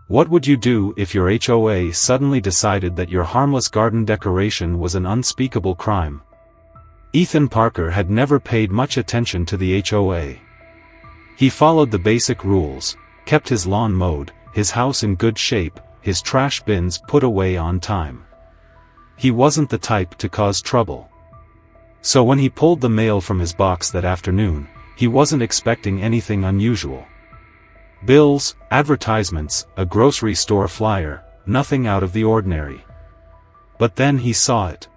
What would you do if your HOA suddenly decided that your harmless garden decoration was an unspeakable crime? Ethan Parker had never paid much attention to the HOA. He followed the basic rules, kept his lawn mowed, his house in good shape, his trash bins put away on time. He wasn't the type to cause trouble. So when he pulled the mail from his box that afternoon, he wasn't expecting anything unusual. Bills, advertisements, a grocery store flyer, nothing out of the ordinary. But then he saw it.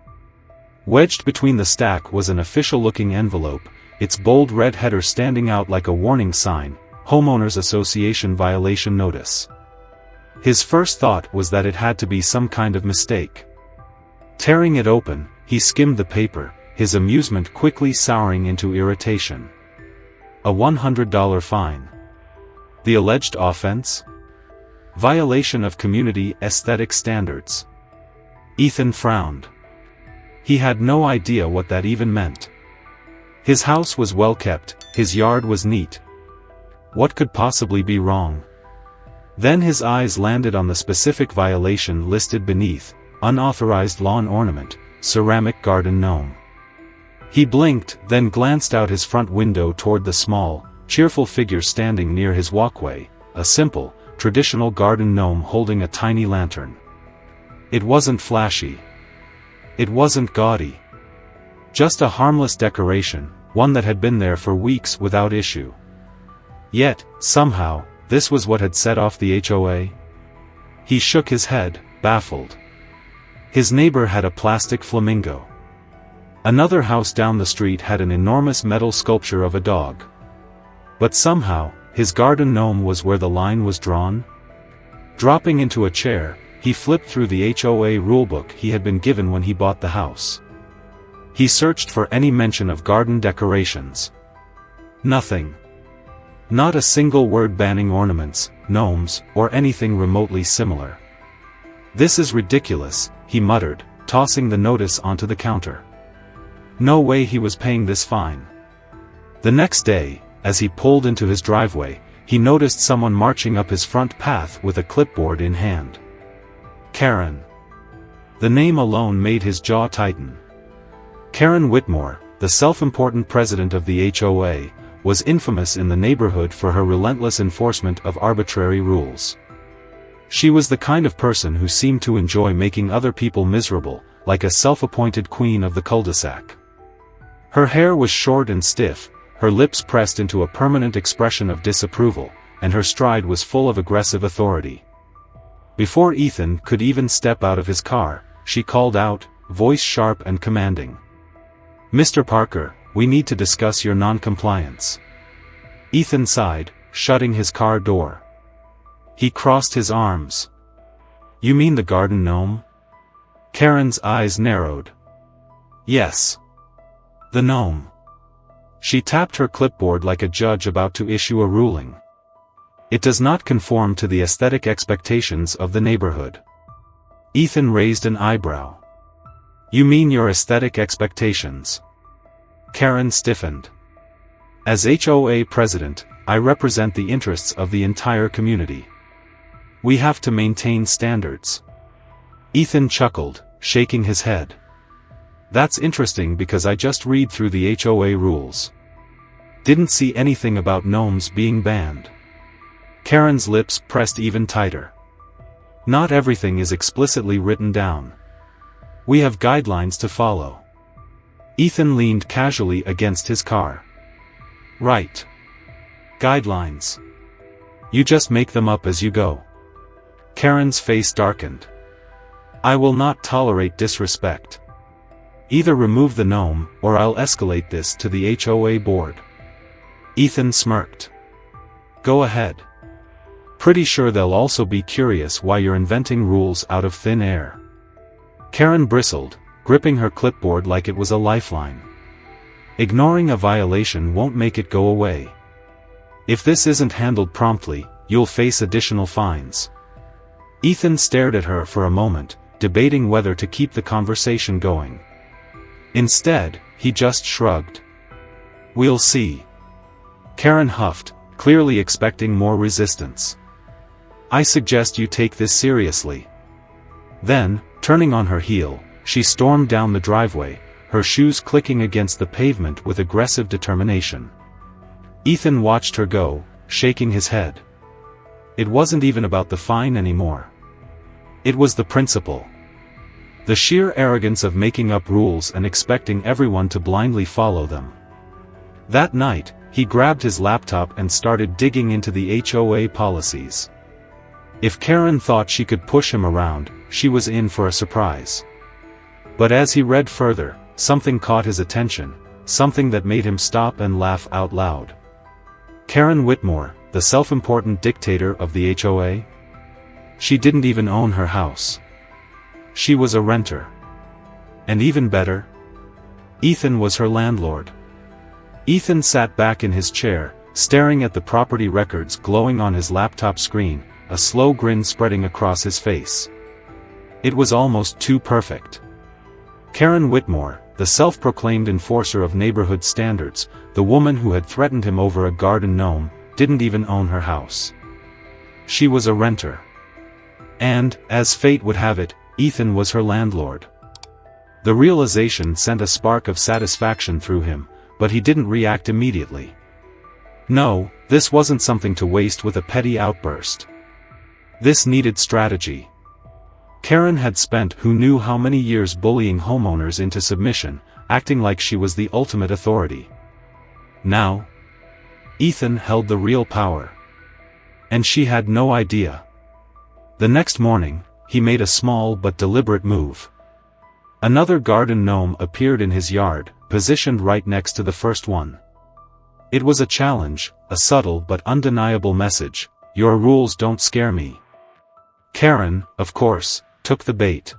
Wedged between the stack was an official-looking envelope, its bold red header standing out like a warning sign, Homeowners Association violation notice. His first thought was that it had to be some kind of mistake. Tearing it open, he skimmed the paper, his amusement quickly souring into irritation. A $100 fine. The alleged offense? Violation of community aesthetic standards. Ethan frowned. He had no idea what that even meant. His house was well kept, his yard was neat. What could possibly be wrong? Then his eyes landed on the specific violation listed beneath: unauthorized lawn ornament, ceramic garden gnome. He blinked, then glanced out his front window toward the small, cheerful figure standing near his walkway, a simple, traditional garden gnome holding a tiny lantern. It wasn't flashy. It wasn't gaudy. Just a harmless decoration, one that had been there for weeks without issue. Yet, somehow, this was what had set off the HOA? He shook his head, baffled. His neighbor had a plastic flamingo. Another house down the street had an enormous metal sculpture of a dog. But somehow, his garden gnome was where the line was drawn? Dropping into a chair, he flipped through the HOA rulebook he had been given when he bought the house. He searched for any mention of garden decorations. Nothing. Not a single word banning ornaments, gnomes, or anything remotely similar. "This is ridiculous," he muttered, tossing the notice onto the counter. No way he was paying this fine. The next day, as he pulled into his driveway, he noticed someone marching up his front path with a clipboard in hand. Karen. The name alone made his jaw tighten. Karen Whitmore, the self-important president of the HOA, was infamous in the neighborhood for her relentless enforcement of arbitrary rules. She was the kind of person who seemed to enjoy making other people miserable, like a self-appointed queen of the cul-de-sac. Her hair was short and stiff, her lips pressed into a permanent expression of disapproval, and her stride was full of aggressive authority. Before Ethan could even step out of his car, she called out, voice sharp and commanding. "Mr. Parker, we need to discuss your non-compliance." Ethan sighed, shutting his car door. He crossed his arms. "You mean the garden gnome?" Karen's eyes narrowed. "Yes. The gnome." She tapped her clipboard like a judge about to issue a ruling. "It does not conform to the aesthetic expectations of the neighborhood." Ethan raised an eyebrow. "You mean your aesthetic expectations?" Karen stiffened. "As HOA president, I represent the interests of the entire community. We have to maintain standards." Ethan chuckled, shaking his head. "That's interesting because I just read through the HOA rules. Didn't see anything about gnomes being banned." Karen's lips pressed even tighter. "Not everything is explicitly written down. We have guidelines to follow." Ethan leaned casually against his car. "Right. Guidelines. You just make them up as you go." Karen's face darkened. "I will not tolerate disrespect. Either remove the gnome, or I'll escalate this to the HOA board." Ethan smirked. "Go ahead. Pretty sure they'll also be curious why you're inventing rules out of thin air." Karen bristled, gripping her clipboard like it was a lifeline. "Ignoring a violation won't make it go away. If this isn't handled promptly, you'll face additional fines." Ethan stared at her for a moment, debating whether to keep the conversation going. Instead, he just shrugged. "We'll see." Karen huffed, clearly expecting more resistance. I suggest you take this seriously." Then, turning on her heel, she stormed down the driveway, her shoes clicking against the pavement with aggressive determination. Ethan watched her go, shaking his head. It wasn't even about the fine anymore. It was the principle. The sheer arrogance of making up rules and expecting everyone to blindly follow them. That night, he grabbed his laptop and started digging into the HOA policies. If Karen thought she could push him around, she was in for a surprise. But as he read further, something caught his attention, something that made him stop and laugh out loud. Karen Whitmore, the self-important dictator of the HOA? She didn't even own her house. She was a renter. And even better, Ethan was her landlord. Ethan sat back in his chair, staring at the property records glowing on his laptop screen, a slow grin spreading across his face. It was almost too perfect. Karen Whitmore, the self-proclaimed enforcer of neighborhood standards, the woman who had threatened him over a garden gnome, didn't even own her house. She was a renter. And, as fate would have it, Ethan was her landlord. The realization sent a spark of satisfaction through him, but he didn't react immediately. No, this wasn't something to waste with a petty outburst. This needed strategy. Karen had spent who knew how many years bullying homeowners into submission, acting like she was the ultimate authority. Now, Ethan held the real power. And she had no idea. The next morning, he made a small but deliberate move. Another garden gnome appeared in his yard, positioned right next to the first one. It was a challenge, a subtle but undeniable message: your rules don't scare me. Karen, of course, took the bait.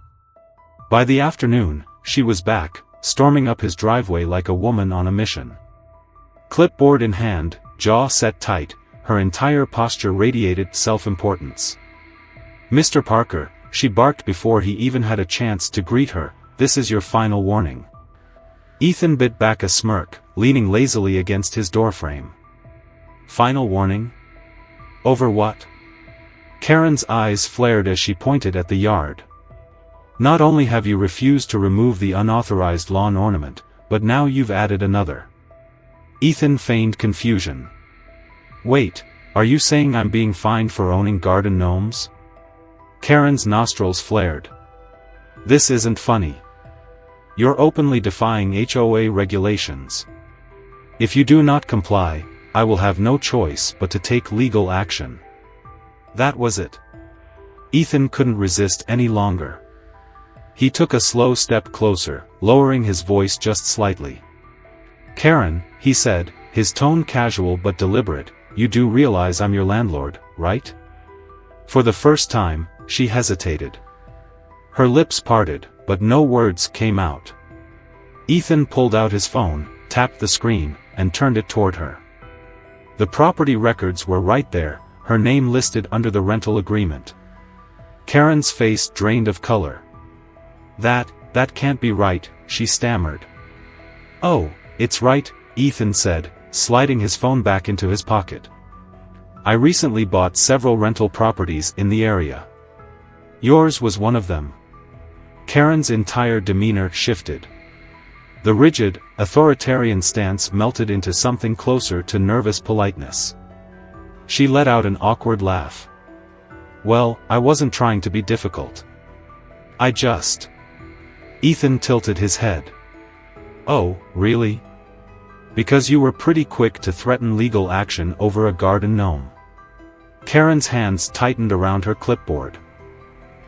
By the afternoon, she was back, storming up his driveway like a woman on a mission. Clipboard in hand, jaw set tight, her entire posture radiated self-importance. "Mr. Parker," she barked before he even had a chance to greet her, "this is your final warning." Ethan bit back a smirk, leaning lazily against his doorframe. Final warning? Over what? Karen's eyes flared as she pointed at the yard. "Not only have you refused to remove the unauthorized lawn ornament, but now you've added another." Ethan feigned confusion. "Wait, are you saying I'm being fined for owning garden gnomes?" Karen's nostrils flared. "This isn't funny. You're openly defying HOA regulations. If you do not comply, I will have no choice but to take legal action." That was it. Ethan couldn't resist any longer. He took a slow step closer, lowering his voice just slightly. "Karen," he said, his tone casual but deliberate, "you do realize I'm your landlord, right?" For the first time, she hesitated. Her lips parted, but no words came out. Ethan pulled out his phone, tapped the screen, and turned it toward her. The property records were right there, her name listed under the rental agreement. Karen's face drained of color. That can't be right," she stammered. "Oh, it's right," Ethan said, sliding his phone back into his pocket. "I recently bought several rental properties in the area. Yours was one of them." Karen's entire demeanor shifted. The rigid, authoritarian stance melted into something closer to nervous politeness. She let out an awkward laugh. "Well, I wasn't trying to be difficult. I just..." Ethan tilted his head. "Oh, really? Because you were pretty quick to threaten legal action over a garden gnome." Karen's hands tightened around her clipboard.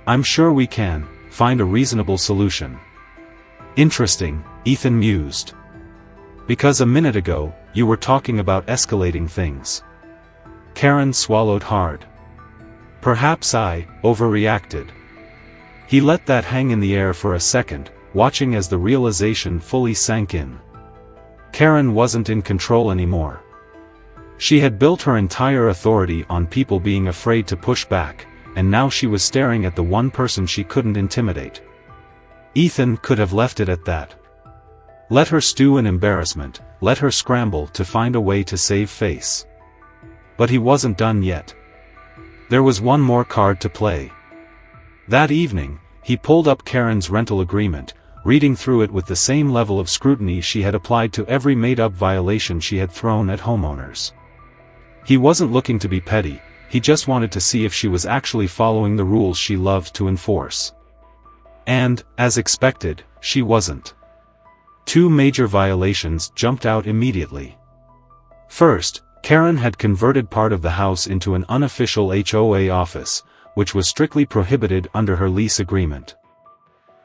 "I'm sure we can find a reasonable solution." "Interesting," Ethan mused. "Because a minute ago, you were talking about escalating things." Karen swallowed hard. "Perhaps I overreacted." He let that hang in the air for a second, watching as the realization fully sank in. Karen wasn't in control anymore. She had built her entire authority on people being afraid to push back, and now she was staring at the one person she couldn't intimidate. Ethan could have left it at that. Let her stew in embarrassment, let her scramble to find a way to save face. But he wasn't done yet. There was one more card to play. That evening, he pulled up Karen's rental agreement, reading through it with the same level of scrutiny she had applied to every made-up violation she had thrown at homeowners. He wasn't looking to be petty, he just wanted to see if she was actually following the rules she loved to enforce. And, as expected, she wasn't. Two major violations jumped out immediately. First, Karen had converted part of the house into an unofficial HOA office, which was strictly prohibited under her lease agreement.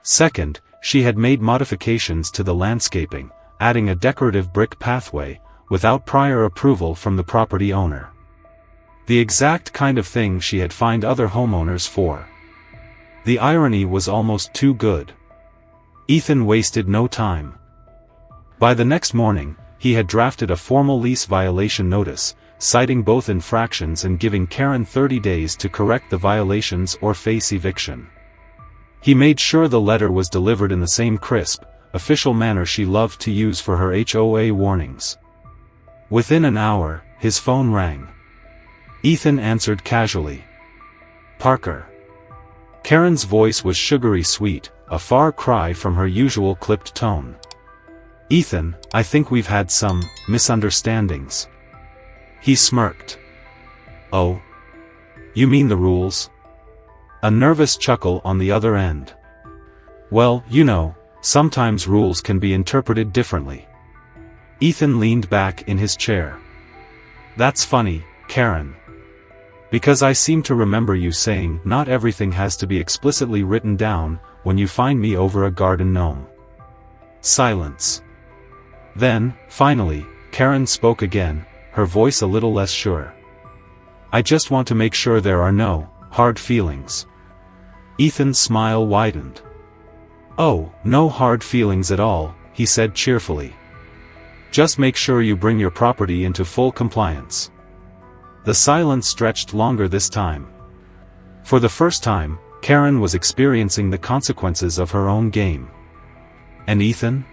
Second, she had made modifications to the landscaping, adding a decorative brick pathway, without prior approval from the property owner. The exact kind of thing she had fined other homeowners for. The irony was almost too good. Ethan wasted no time. By the next morning, he had drafted a formal lease violation notice, citing both infractions and giving Karen 30 days to correct the violations or face eviction. He made sure the letter was delivered in the same crisp, official manner she loved to use for her HOA warnings. Within an hour, his phone rang. Ethan answered casually. "Parker." Karen's voice was sugary sweet, a far cry from her usual clipped tone. "Ethan, I think we've had some misunderstandings." He smirked. "Oh? You mean the rules?" A nervous chuckle on the other end. "Well, you know, sometimes rules can be interpreted differently." Ethan leaned back in his chair. "That's funny, Karen. Because I seem to remember you saying not everything has to be explicitly written down when you find me over a garden gnome." Silence. Then, finally, Karen spoke again, her voice a little less sure. "I just want to make sure there are no hard feelings." Ethan's smile widened. "Oh, no hard feelings at all," he said cheerfully. "Just make sure you bring your property into full compliance." The silence stretched longer this time. For the first time, Karen was experiencing the consequences of her own game. And Ethan?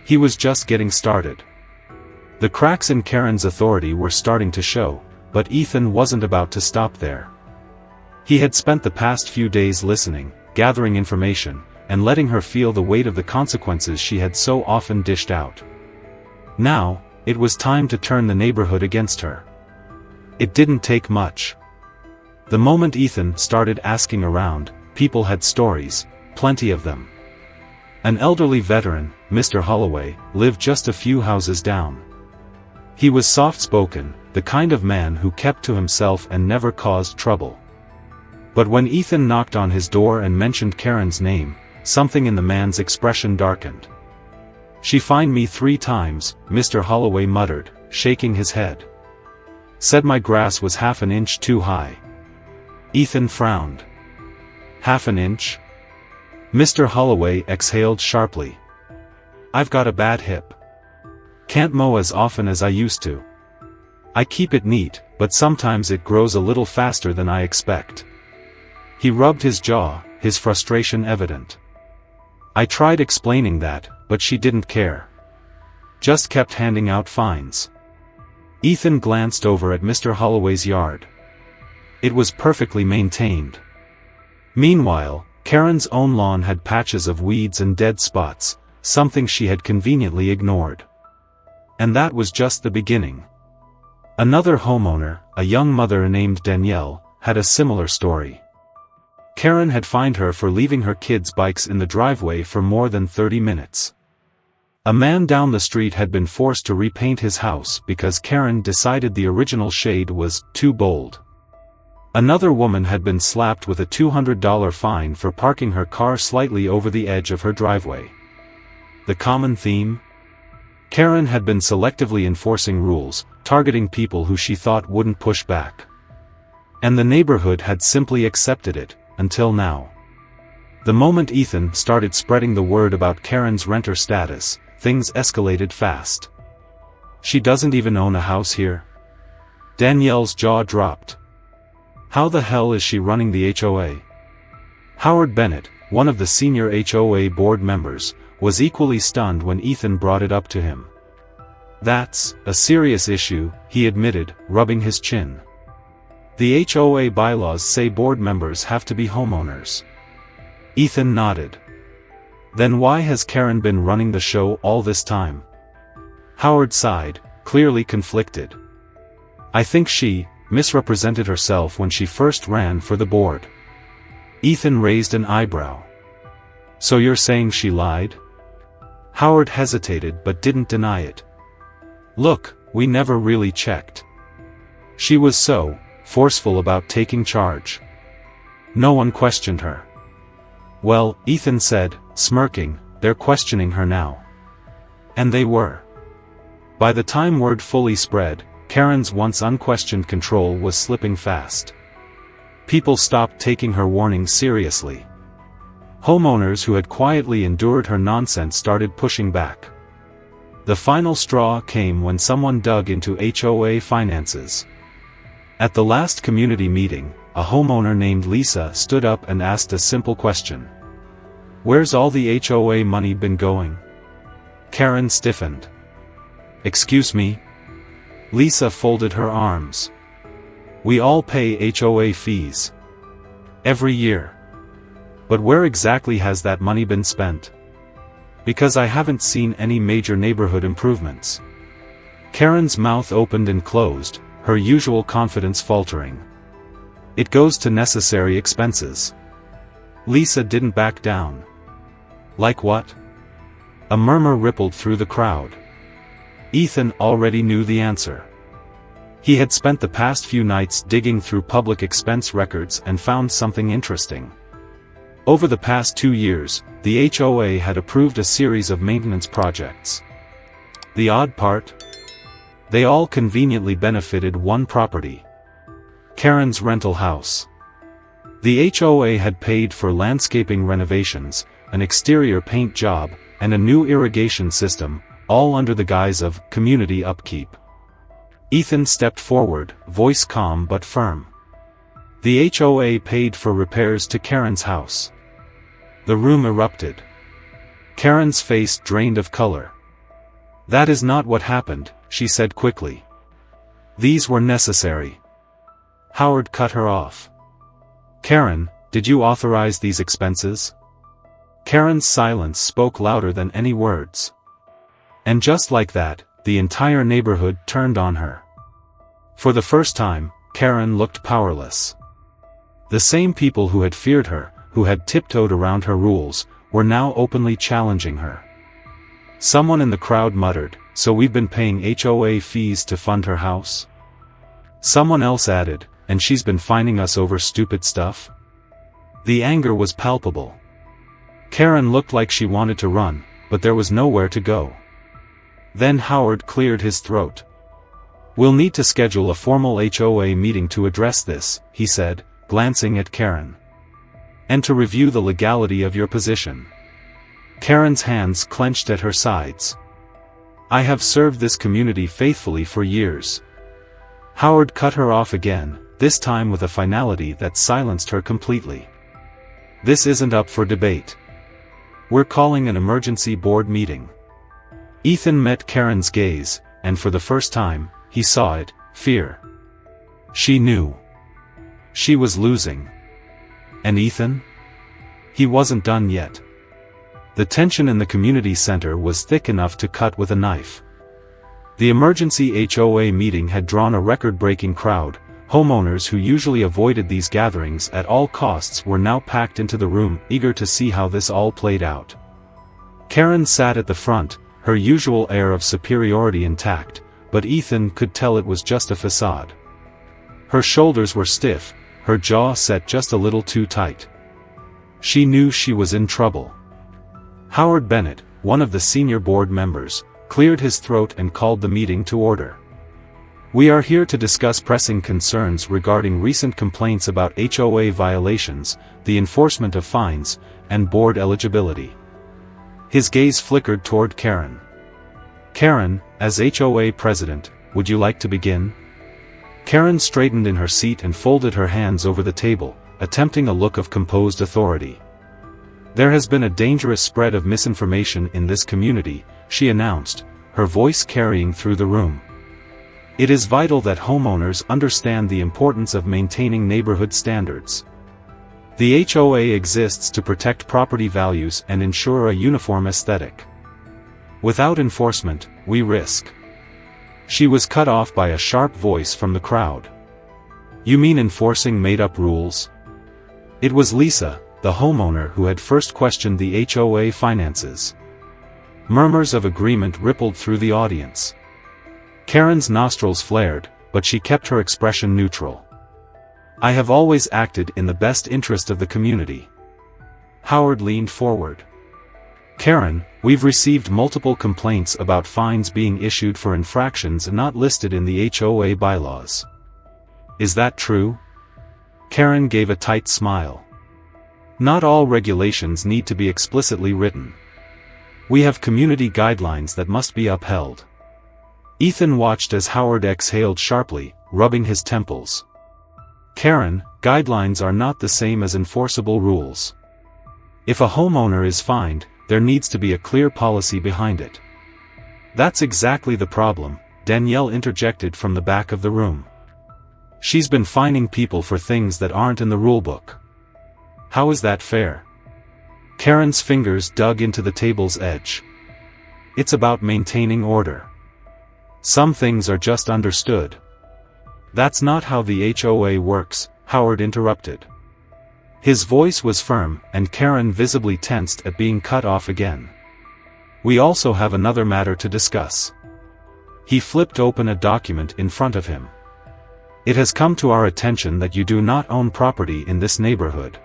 He was just getting started. The cracks in Karen's authority were starting to show, but Ethan wasn't about to stop there. He had spent the past few days listening, gathering information, and letting her feel the weight of the consequences she had so often dished out. Now, it was time to turn the neighborhood against her. It didn't take much. The moment Ethan started asking around, people had stories, plenty of them. An elderly veteran, Mr. Holloway, lived just a few houses down. He was soft-spoken, the kind of man who kept to himself and never caused trouble. But when Ethan knocked on his door and mentioned Karen's name, something in the man's expression darkened. "She fined me 3 times, Mr. Holloway muttered, shaking his head. "Said my grass was half an inch too high." Ethan frowned. "Half an inch?" Mr. Holloway exhaled sharply. "I've got a bad hip. Can't mow as often as I used to. I keep it neat, but sometimes it grows a little faster than I expect." He rubbed his jaw, his frustration evident. "I tried explaining that, but she didn't care. Just kept handing out fines." Ethan glanced over at Mr. Holloway's yard. It was perfectly maintained. Meanwhile, Karen's own lawn had patches of weeds and dead spots, something she had conveniently ignored. And that was just the beginning. Another homeowner, a young mother named Danielle, had a similar story. Karen had fined her for leaving her kids' bikes in the driveway for more than 30 minutes. A man down the street had been forced to repaint his house because Karen decided the original shade was too bold. Another woman had been slapped with a $200 fine for parking her car slightly over the edge of her driveway. The common theme? Karen had been selectively enforcing rules, targeting people who she thought wouldn't push back. And the neighborhood had simply accepted it, until now. The moment Ethan started spreading the word about Karen's renter status, things escalated fast. "She doesn't even own a house here?" Danielle's jaw dropped. "How the hell is she running the HOA?" Howard Bennett, one of the senior HOA board members, was equally stunned when Ethan brought it up to him. "That's a serious issue," he admitted, rubbing his chin. The HOA bylaws say board members have to be homeowners. Ethan nodded. Then why has Karen been running the show all this time? Howard sighed, clearly conflicted. I think she misrepresented herself when she first ran for the board. Ethan raised an eyebrow. So you're saying she lied? Howard hesitated but didn't deny it. Look, we never really checked. She was so forceful about taking charge. No one questioned her. Well, Ethan said, smirking, they're questioning her now. And they were. By the time word fully spread, Karen's once unquestioned control was slipping fast. People stopped taking her warnings seriously. Homeowners who had quietly endured her nonsense started pushing back. The final straw came when someone dug into HOA finances. At the last community meeting, a homeowner named Lisa stood up and asked a simple question. Where's all the HOA money been going? Karen stiffened. Excuse me? Lisa folded her arms. We all pay HOA fees. Every year. But where exactly has that money been spent? Because I haven't seen any major neighborhood improvements. Karen's mouth opened and closed, her usual confidence faltering. It goes to necessary expenses. Lisa didn't back down. Like what? A murmur rippled through the crowd. Ethan already knew the answer. He had spent the past few nights digging through public expense records and found something interesting. Over the past 2 years, the HOA had approved a series of maintenance projects. The odd part? They all conveniently benefited one property. Karen's rental house. The HOA had paid for landscaping renovations, an exterior paint job, and a new irrigation system, all under the guise of community upkeep. Ethan stepped forward, voice calm but firm. The HOA paid for repairs to Karen's house. The room erupted. Karen's face drained of color. That is not what happened, she said quickly. These were necessary. Howard cut her off. Karen, did you authorize these expenses? Karen's silence spoke louder than any words. And just like that, the entire neighborhood turned on her. For the first time, Karen looked powerless. The same people who had feared her, who had tiptoed around her rules, were now openly challenging her. Someone in the crowd muttered, so we've been paying HOA fees to fund her house? Someone else added, and she's been fining us over stupid stuff? The anger was palpable. Karen looked like she wanted to run, but there was nowhere to go. Then Howard cleared his throat. We'll need to schedule a formal HOA meeting to address this, he said, glancing at Karen. And to review the legality of your position. Karen's hands clenched at her sides. I have served this community faithfully for years. Howard cut her off again, this time with a finality that silenced her completely. This isn't up for debate. We're calling an emergency board meeting. Ethan met Karen's gaze, and for the first time, he saw it, fear. She knew. She was losing. And Ethan? He wasn't done yet. The tension in the community center was thick enough to cut with a knife. The emergency HOA meeting had drawn a record-breaking crowd. Homeowners who usually avoided these gatherings at all costs were now packed into the room, eager to see how this all played out. Karen sat at the front, her usual air of superiority intact, but Ethan could tell it was just a facade. Her shoulders were stiff, her jaw set just a little too tight. She knew she was in trouble. Howard Bennett, one of the senior board members, cleared his throat and called the meeting to order. We are here to discuss pressing concerns regarding recent complaints about HOA violations, the enforcement of fines, and board eligibility. His gaze flickered toward Karen. Karen, as HOA president, would you like to begin? Karen straightened in her seat and folded her hands over the table, attempting a look of composed authority. There has been a dangerous spread of misinformation in this community, she announced, her voice carrying through the room. It is vital that homeowners understand the importance of maintaining neighborhood standards. The HOA exists to protect property values and ensure a uniform aesthetic. Without enforcement, we risk. She was cut off by a sharp voice from the crowd. You mean enforcing made-up rules? It was Lisa, the homeowner, who had first questioned the HOA finances. Murmurs of agreement rippled through the audience. Karen's nostrils flared, but she kept her expression neutral. I have always acted in the best interest of the community. Howard leaned forward. Karen, we've received multiple complaints about fines being issued for infractions not listed in the HOA bylaws. Is that true? Karen gave a tight smile. Not all regulations need to be explicitly written. We have community guidelines that must be upheld. Ethan watched as Howard exhaled sharply, rubbing his temples. Karen, guidelines are not the same as enforceable rules. If a homeowner is fined, there needs to be a clear policy behind it. That's exactly the problem, Danielle interjected from the back of the room. She's been fining people for things that aren't in the rulebook. How is that fair? Karen's fingers dug into the table's edge. It's about maintaining order. Some things are just understood. That's not how the HOA works, Howard interrupted. His voice was firm, and Karen visibly tensed at being cut off again. We also have another matter to discuss. He flipped open a document in front of him. It has come to our attention that you do not own property in this neighborhood.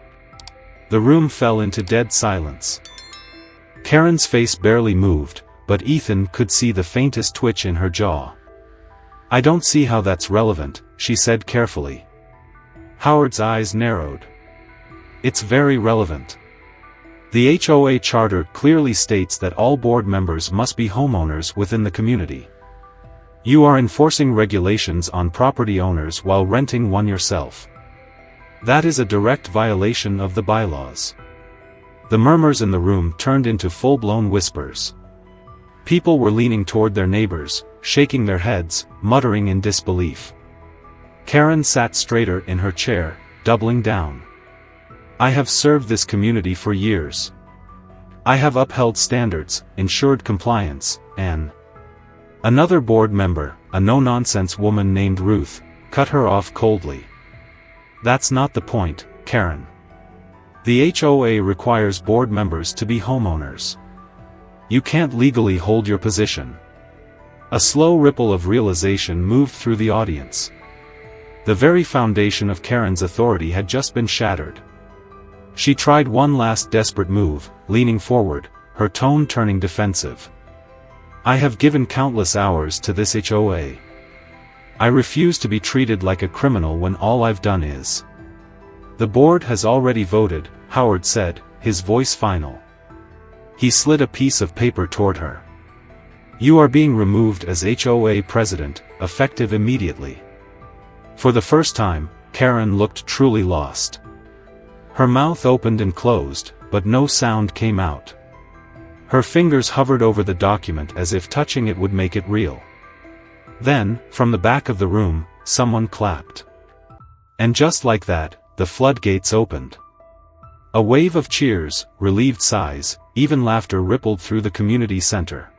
The room fell into dead silence. Karen's face barely moved, but Ethan could see the faintest twitch in her jaw. I don't see how that's relevant, she said carefully. Howard's eyes narrowed. It's very relevant. The HOA charter clearly states that all board members must be homeowners within the community. You are enforcing regulations on property owners while renting one yourself. That is a direct violation of the bylaws. The murmurs in the room turned into full-blown whispers. People were leaning toward their neighbors, shaking their heads, muttering in disbelief. Karen sat straighter in her chair, doubling down. I have served this community for years. I have upheld standards, ensured compliance, and another board member, a no-nonsense woman named Ruth, cut her off coldly. That's not the point, Karen. The HOA requires board members to be homeowners. You can't legally hold your position. A slow ripple of realization moved through the audience. The very foundation of Karen's authority had just been shattered. She tried one last desperate move, leaning forward, her tone turning defensive. I have given countless hours to this HOA. I refuse to be treated like a criminal when all I've done is. The board has already voted, Howard said, his voice final. He slid a piece of paper toward her. You are being removed as HOA president, effective immediately. For the first time, Karen looked truly lost. Her mouth opened and closed, but no sound came out. Her fingers hovered over the document as if touching it would make it real. Then, from the back of the room, someone clapped. And just like that, the floodgates opened. A wave of cheers, relieved sighs, even laughter rippled through the community center.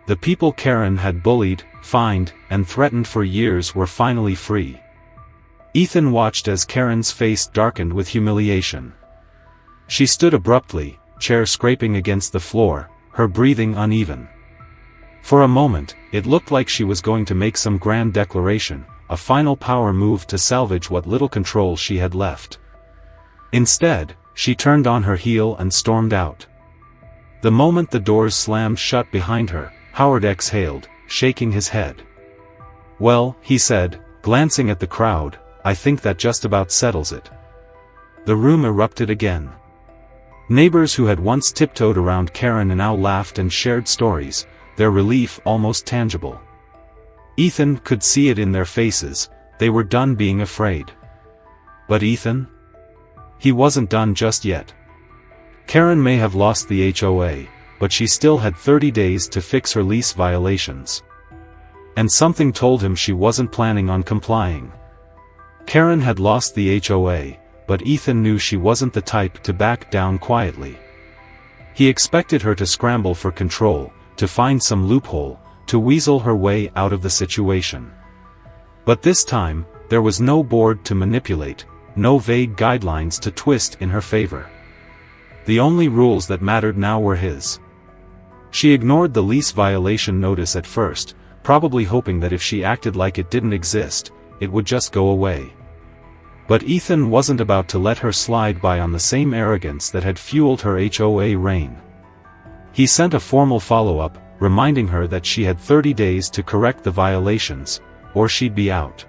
The people Karen had bullied, fined, and threatened for years were finally free. Ethan watched as Karen's face darkened with humiliation. She stood abruptly, chair scraping against the floor, her breathing uneven. For a moment, it looked like she was going to make some grand declaration, a final power move to salvage what little control she had left. Instead, she turned on her heel and stormed out. The moment the doors slammed shut behind her, Howard exhaled, shaking his head. Well, he said, glancing at the crowd, I think that just about settles it. The room erupted again. Neighbors who had once tiptoed around Karen now laughed and shared stories, their relief almost tangible. Ethan could see it in their faces, they were done being afraid. But Ethan? He wasn't done just yet. Karen may have lost the HOA, but she still had 30 days to fix her lease violations. And something told him she wasn't planning on complying. Karen had lost the HOA, but Ethan knew she wasn't the type to back down quietly. He expected her to scramble for control, to find some loophole, to weasel her way out of the situation. But this time, there was no board to manipulate, no vague guidelines to twist in her favor. The only rules that mattered now were his. She ignored the lease violation notice at first, probably hoping that if she acted like it didn't exist, it would just go away. But Ethan wasn't about to let her slide by on the same arrogance that had fueled her HOA reign. He sent a formal follow-up, reminding her that she had 30 days to correct the violations, or she'd be out.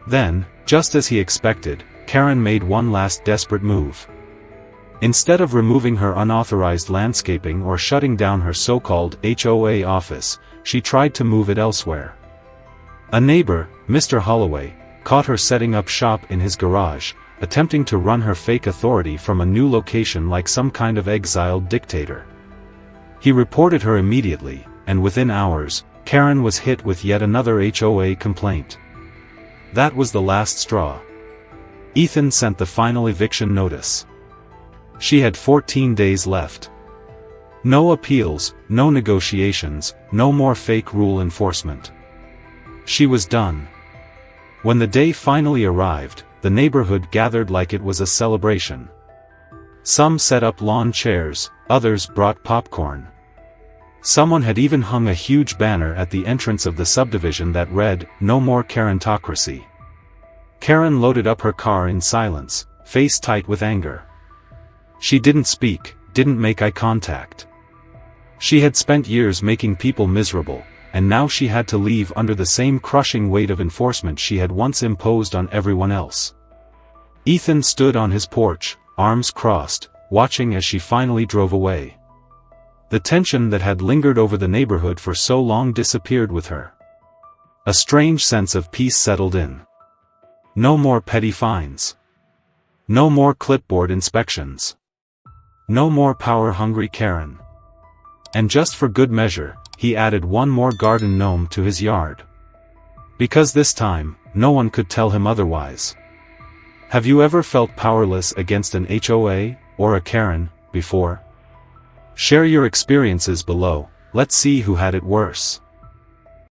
Then, just as he expected, Karen made one last desperate move. Instead of removing her unauthorized landscaping or shutting down her so-called HOA office, she tried to move it elsewhere. A neighbor, Mr. Holloway, caught her setting up shop in his garage, attempting to run her fake authority from a new location like some kind of exiled dictator. He reported her immediately, and within hours, Karen was hit with yet another HOA complaint. That was the last straw. Ethan sent the final eviction notice. She had 14 days left. No appeals, no negotiations, no more fake rule enforcement. She was done. When the day finally arrived, the neighborhood gathered like it was a celebration. Some set up lawn chairs, others brought popcorn. Someone had even hung a huge banner at the entrance of the subdivision that read, "No more Karentocracy." Karen loaded up her car in silence, face tight with anger. She didn't speak, didn't make eye contact. She had spent years making people miserable, and now she had to leave under the same crushing weight of enforcement she had once imposed on everyone else. Ethan stood on his porch, arms crossed, watching as she finally drove away. The tension that had lingered over the neighborhood for so long disappeared with her. A strange sense of peace settled in. No more petty fines. No more clipboard inspections. No more power-hungry Karen. And just for good measure, he added one more garden gnome to his yard. Because this time, no one could tell him otherwise. Have you ever felt powerless against an HOA, or a Karen, before? Share your experiences below, let's see who had it worse.